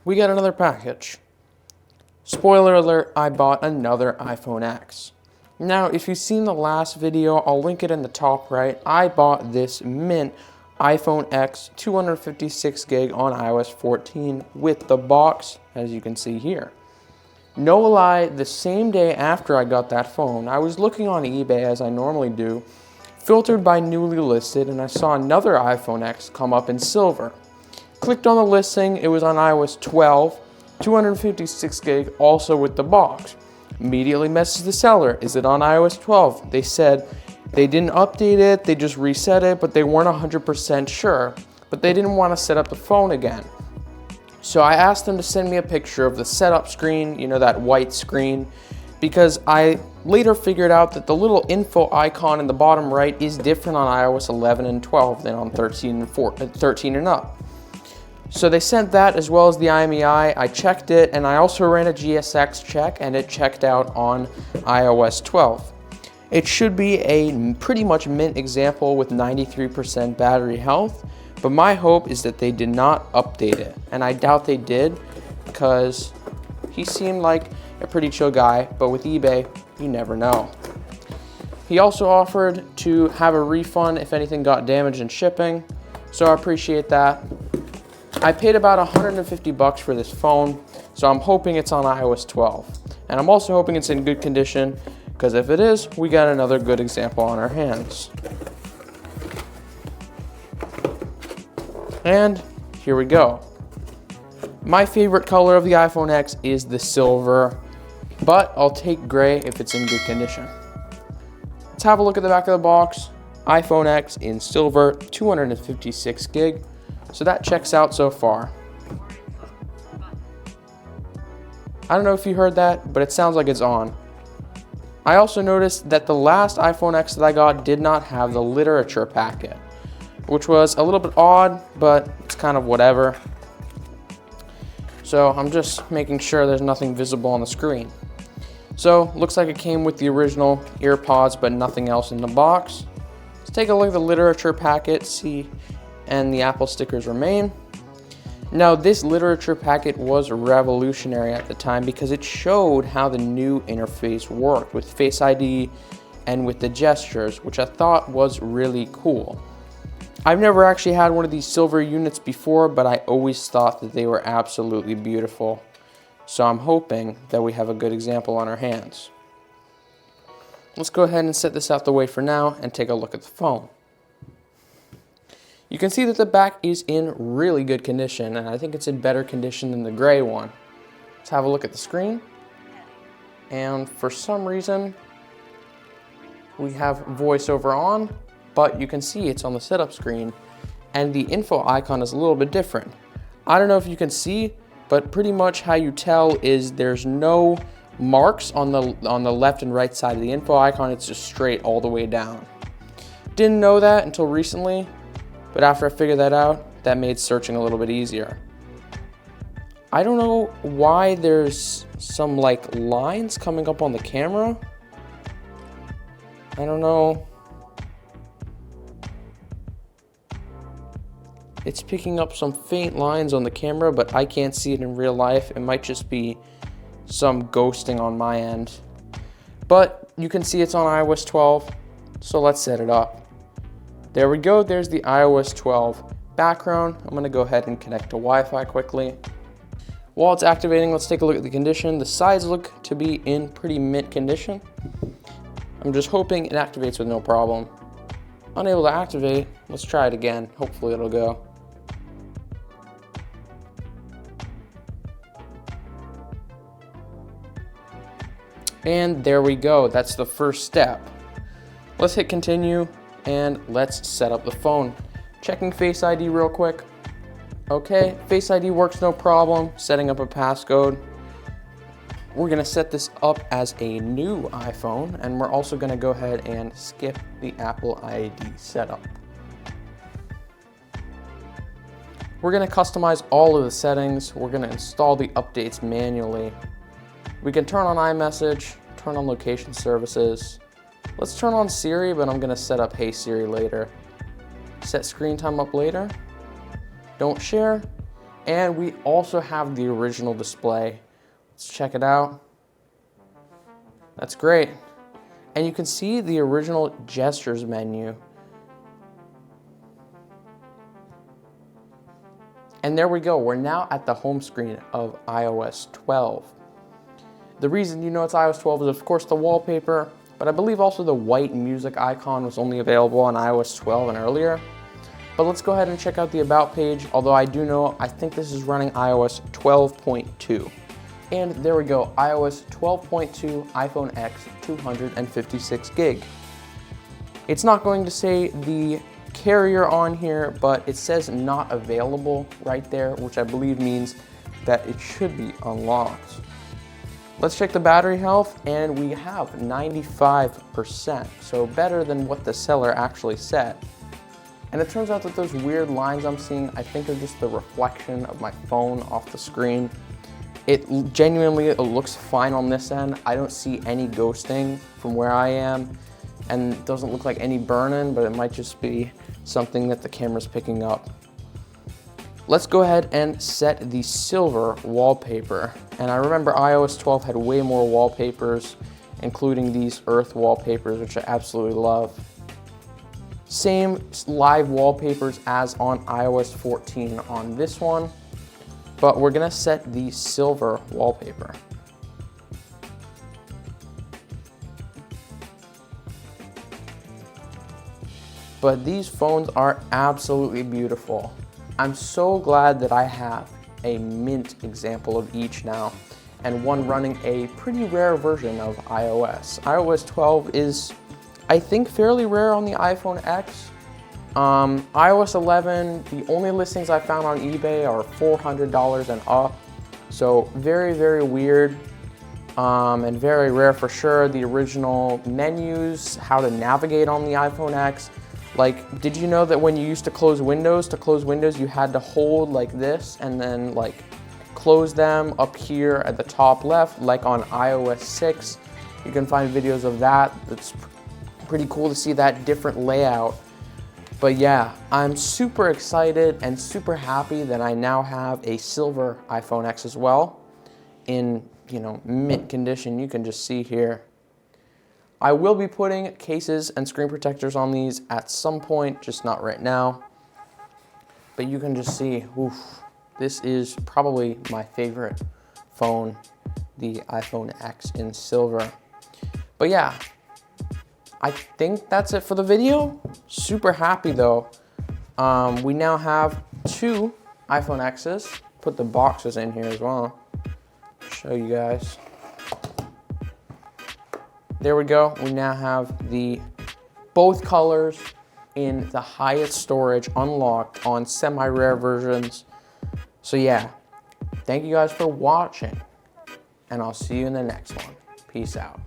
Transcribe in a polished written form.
we got another package. Spoiler alert, I bought another iPhone X. Now, if you've seen the last video, I'll link it in the top right. I bought this mint iPhone X 256 gig on iOS 14 with the box, as you can see here. No lie, the same day after I got that phone, I was looking on eBay as I normally do, filtered by newly listed, and I saw another iPhone X come up in silver. Clicked on the listing, it was on iOS 12, 256 gig, also with the box. Immediately messaged the seller, is it on iOS 12? They said they didn't update it, they just reset it, but they weren't 100% sure. But they didn't want to set up the phone again. So I asked them to send me a picture of the setup screen, you know, that white screen, because I later figured out that the little info icon in the bottom right is different on iOS 11 and 12 than on 13 and up. So they sent that as well as the IMEI. I checked it, and I also ran a GSX check, and it checked out on iOS 12. It should be a pretty much mint example with 93% battery health, but my hope is that they did not update it, and I doubt they did because he seemed like a pretty chill guy, but with eBay, you never know. He also offered to have a refund if anything got damaged in shipping, so I appreciate that. I paid about 150 bucks for this phone, so I'm hoping it's on iOS 12. And I'm also hoping it's in good condition, because if it is, we got another good example on our hands. And here we go. My favorite color of the iPhone X is the silver, but I'll take gray if it's in good condition. Let's have a look at the back of the box. iPhone X in silver, 256 gig. So that checks out so far. I don't know if you heard that, but it sounds like it's on. I also noticed that the last iPhone X that I got did not have the literature packet, which was a little bit odd, but it's kind of whatever. So I'm just making sure there's nothing visible on the screen. So looks like it came with the original earpods, but nothing else in the box. Let's take a look at the literature packet, see, and the Apple stickers remain. Now, this literature packet was revolutionary at the time because it showed how the new interface worked with Face ID and with the gestures, which I thought was really cool. I've never actually had one of these silver units before, but I always thought that they were absolutely beautiful. So I'm hoping that we have a good example on our hands. Let's go ahead and set this out the way for now and take a look at the phone. You can see that the back is in really good condition, and I think it's in better condition than the gray one. Let's have a look at the screen. And for some reason, we have voiceover on, but you can see it's on the setup screen, and the info icon is a little bit different. I don't know if you can see, but pretty much how you tell is there's no marks on the left and right side of the info icon. It's just straight all the way down. Didn't know that until recently, but after I figured that out, that made searching a little bit easier. I don't know why there's some like lines coming up on the camera. I don't know. It's picking up some faint lines on the camera, but I can't see it in real life. It might just be some ghosting on my end. But you can see it's on iOS 12, so let's set it up. There we go, there's the iOS 12 background. I'm gonna go ahead and connect to Wi-Fi quickly. While it's activating, let's take a look at the condition. The sides look to be in pretty mint condition. I'm just hoping it activates with no problem. Unable to activate, let's try it again. Hopefully it'll go. And there we go, that's the first step. Let's hit continue and let's set up the phone. Checking Face ID real quick. Okay, Face ID works no problem. Setting up a passcode. We're gonna set this up as a new iPhone, and we're also gonna go ahead and skip the Apple ID setup. We're gonna customize all of the settings. We're gonna install the updates manually. We can turn on iMessage, turn on location services. Let's turn on Siri, but I'm gonna set up Hey Siri later. Set screen time up later. Don't share. And we also have the original display. Let's check it out. That's great. And you can see the original gestures menu. And there we go, we're now at the home screen of iOS 12. The reason you know it's iOS 12 is of course the wallpaper, but I believe also the white music icon was only available on iOS 12 and earlier. But let's go ahead and check out the About page, although I think this is running iOS 12.2. And there we go, iOS 12.2 iPhone X 256 gig. It's not going to say the carrier on here, but it says not available right there, which I believe means that it should be unlocked. Let's check the battery health, and we have 95%, so better than what the seller actually said. And it turns out that those weird lines I'm seeing, I think are just the reflection of my phone off the screen. It looks fine on this end. I don't see any ghosting from where I am, and it doesn't look like any burn-in, but it might just be something that the camera's picking up. Let's go ahead and set the silver wallpaper. And I remember iOS 12 had way more wallpapers, including these earth wallpapers, which I absolutely love. Same live wallpapers as on iOS 14 on this one, but we're gonna set the silver wallpaper. But these phones are absolutely beautiful. I'm so glad that I have a mint example of each now, and one running a pretty rare version of iOS. iOS 12 is, I think, fairly rare on the iPhone X. iOS 11, the only listings I found on eBay are $400 and up. So very, very weird and very rare for sure. The original menus, how to navigate on the iPhone X. Like, did you know that when you used to close windows, you had to hold like this and then like close them up here at the top left, like on iOS 6. You can find videos of that. It's pretty cool to see that different layout. But yeah, I'm super excited and super happy that I now have a silver iPhone X as well in, mint condition. You can just see here. I will be putting cases and screen protectors on these at some point, just not right now. But you can just see, this is probably my favorite phone, the iPhone X in silver. But yeah, I think that's it for the video. Super happy though. We now have 2 iPhone X's. Put the boxes in here as well. Show you guys. There we go. We now have both colors in the highest storage unlocked on semi-rare versions. So yeah, thank you guys for watching, and I'll see you in the next one. Peace out.